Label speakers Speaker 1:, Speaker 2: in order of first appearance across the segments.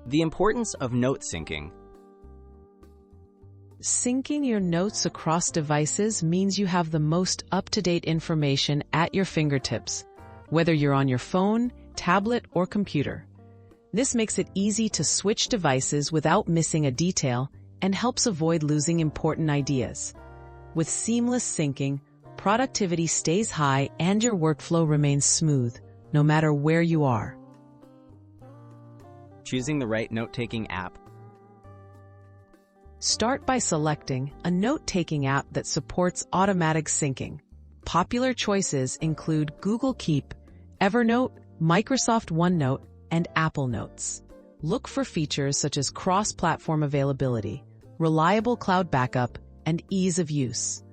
Speaker 1: The importance of note syncing.
Speaker 2: Syncing your notes across devices means you have the most up-to-date information at your fingertips, whether you're on your phone, tablet, or computer. This makes it easy to switch devices without missing a detail and helps avoid losing important ideas. With seamless syncing, productivity stays high and your workflow remains smooth, no matter where you are.
Speaker 1: Choosing the right note-taking app.
Speaker 2: Start by selecting a note-taking app that supports automatic syncing. Popular choices include Google Keep, Evernote, Microsoft OneNote, and Apple Notes. Look for features such as cross-platform availability, reliable cloud backup, and ease of use.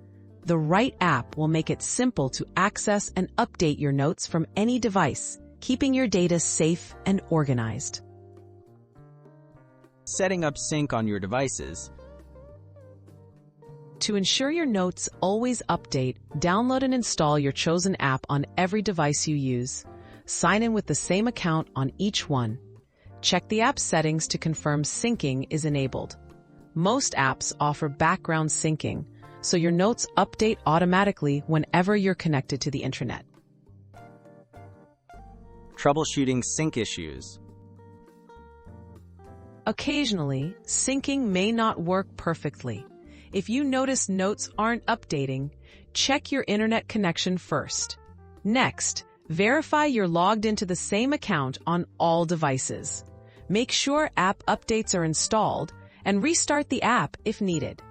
Speaker 2: The right app will make it simple to access and update your notes from any device, keeping your data safe and organized.
Speaker 1: Setting up sync on your devices.
Speaker 2: To ensure your notes always update, download and install your chosen app on every device you use. Sign in with the same account on each one. Check the app settings to confirm syncing is enabled. Most apps offer background syncing, so your notes update automatically whenever you're connected to the internet.
Speaker 1: Troubleshooting sync issues.
Speaker 2: Occasionally, syncing may not work perfectly. If you notice notes aren't updating, check your internet connection first. Next, verify you're logged into the same account on all devices. Make sure app updates are installed and restart the app if needed.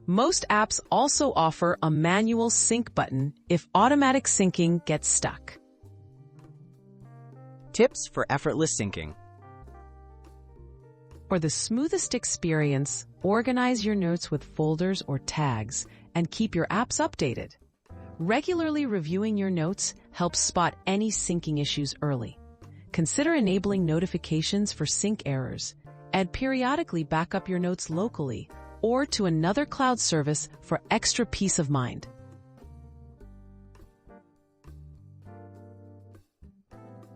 Speaker 2: Most apps also offer a manual sync button if automatic syncing gets stuck.
Speaker 1: Tips for effortless syncing.
Speaker 2: For the smoothest experience, organize your notes with folders or tags and keep your apps updated. Regularly reviewing your notes helps spot any syncing issues early. Consider enabling notifications for sync errors, and periodically back up your notes locally or to another cloud service for extra peace of mind.